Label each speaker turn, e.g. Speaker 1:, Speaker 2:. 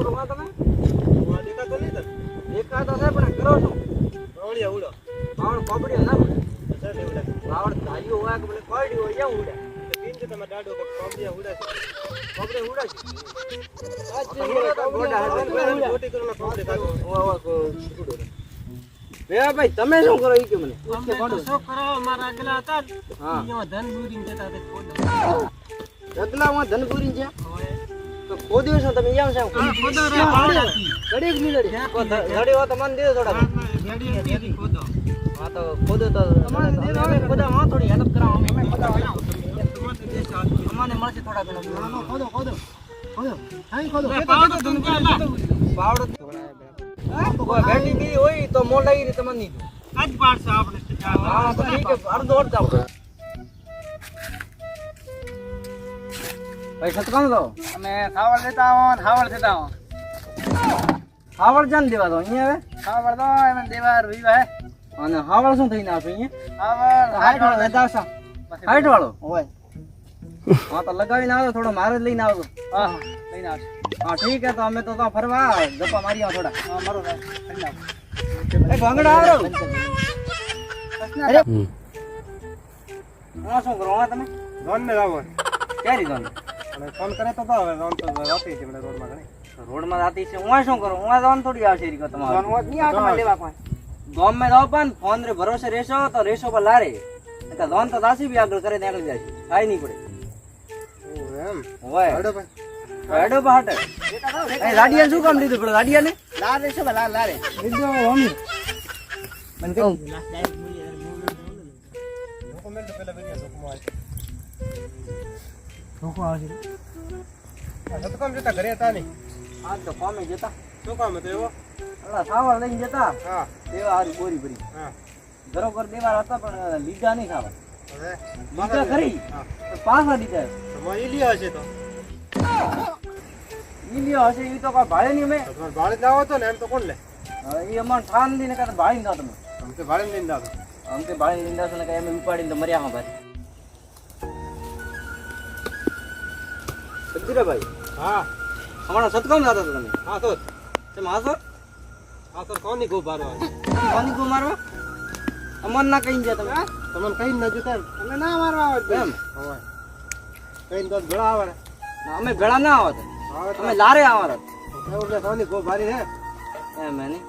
Speaker 1: કરો તમે
Speaker 2: હું દેખાતો નહીં તને
Speaker 1: એકાદો છે પણ કરો છો
Speaker 2: ઓળિયા ઉડો
Speaker 1: પાવડ કોપડીઓ ના ઉડે
Speaker 2: સર ને ઉડે
Speaker 1: પાવડ ધાર્યો હોય કે મને કોયડી હોય એવું ઉડે
Speaker 2: પીન છે તમે દાડો કે કોબડિયા ઉડે
Speaker 1: કોપડે ઉડે છે
Speaker 2: મોટી કરોના કોબડી કાઢો
Speaker 1: વેવા ભાઈ તમે શું કરો ઈ કે મને
Speaker 2: શું કરો મારા આગલા હતા
Speaker 1: હા
Speaker 2: અહીંયા ધન બુરીને જતા તે ખોદો
Speaker 1: જગલામાં ધનપુરી છે તો ખોદ્યો છો તમે આમ છે
Speaker 2: ખોદો રે પાવડા
Speaker 1: ઘડી જ નહીં ઘડી હો તો મને દે થોડા
Speaker 2: રેડી ખોદો
Speaker 1: હા તો ખોદો તો તમને ખોદા માં થોડી હેલ્પ કરાવો અમે ખોદા અમાને મળશે થોડા ઘણા
Speaker 2: ખોદો ખોદો ખોદો હાઈ ખોદો પાવડો ધન કાલા
Speaker 1: પાવડો કોઈ બેટી બી હોય તો મોલાઈ રી તમને નહીં
Speaker 2: આજ પાડશે આપણે
Speaker 1: હા તો ઠીક છે અડધો અડધો ભાઈ સતકામ દો
Speaker 2: અમે ખાવડ લેતા આવો ને ખાવડ દેતા આવો
Speaker 1: હાવળ જાન દેવા દો અહીંયા
Speaker 2: ખાવડ દો એમને દેવા રૂવા હે
Speaker 1: હવે અને હાવળ શું થઈને આવશે અહીંયા
Speaker 2: ખાવડ
Speaker 1: હાઈટ વાળો લેતા હાઈટ વાળો
Speaker 2: હોય
Speaker 1: હા તો લગાવીને આવજો થોડો મારે જ લઈને આવજો
Speaker 2: હા લઈને આવશે
Speaker 1: હા ઠીક હે તો અમે તો ત્યાં ફરવા ગપ્પા મારી આવો થોડા
Speaker 2: હા મારો
Speaker 1: એ ભંગડા આવરો અરે હા શું કરો હા તમે
Speaker 2: રોન ને લાવો
Speaker 1: ક્યારે ગયો
Speaker 2: અને ફોન કરે તો હવે રોન તો રાતી છે મને રોડ માં ઘણી
Speaker 1: રોડમાં જાતી છે હું શું કરું હું જવાનું થોડી આવશે રીકો તમારે
Speaker 2: રોન હોત નહીં આવતો લેવા કોઈ
Speaker 1: ગામ માં જાવ પણ ફોન રે ભરોસે રહેશો તો રહેશો પર લારે એટલે લોન તો દાસી બી આગળ કરે નીકળી જાય કાઈ નહીં પડે
Speaker 2: એમ
Speaker 1: હોય
Speaker 2: હડો ભાઈ
Speaker 1: હેડો બાટ એ લાડિયા શું કામ લીધું પેલો લાડિયા ને
Speaker 2: લારે છે લારે લારે
Speaker 1: લીધો મમ્મી મને કહું
Speaker 2: ડોક્યુમેન્ટ પેલા બની ડોક્યુમેન્ટ
Speaker 1: શું આવશે
Speaker 2: તો કામ જતા ઘરે હતા નહીં
Speaker 1: આ તો કોમે જતા
Speaker 2: શું કામ હતું એવો
Speaker 1: ઓલા સાવર લઈને જતા
Speaker 2: હા
Speaker 1: દેવા હારી બોરી ભરી
Speaker 2: હા
Speaker 1: બરોબર દેવા હતા પણ લીધા નહીં ખાવા
Speaker 2: હવે
Speaker 1: લીધા ખરી
Speaker 2: હા
Speaker 1: પણ પાછા દીધા
Speaker 2: તમારી લ્યો હશે તો
Speaker 1: ઈ લ્યો હશે ઈ તો કોઈ ભાડે નહીં મેં
Speaker 2: તમારે ભાડે જ લાવો તો ને એમ તો કોણ લે
Speaker 1: ઈ અમારે ઠાન દીને કાં ભાડી ના તમે
Speaker 2: આમ તો ભાડે લઈને લાવો
Speaker 1: આમ કે ભાડી લીધા છો ને કઈ અમે ઉપાડીને તો મર્યા હા ભાઈ ભાઈ
Speaker 2: હા
Speaker 1: હમણાં સતકામ જતા હતા તમે
Speaker 2: હા તો
Speaker 1: તમે હાસો
Speaker 2: હા તો કોની ગો બારો
Speaker 1: કોની કો મારવા અમન ના કઈ ગયા તમે
Speaker 2: તમને કઈ ન જોતા અમે ના મારવા આવે
Speaker 1: એમ
Speaker 2: હવે કઈ તો ભેળા આવે
Speaker 1: ના, અમે ભેળા ના આવત
Speaker 2: આવે
Speaker 1: અમે લારે આવત
Speaker 2: તો કોની ગો ભારી હે
Speaker 1: એમ નહીં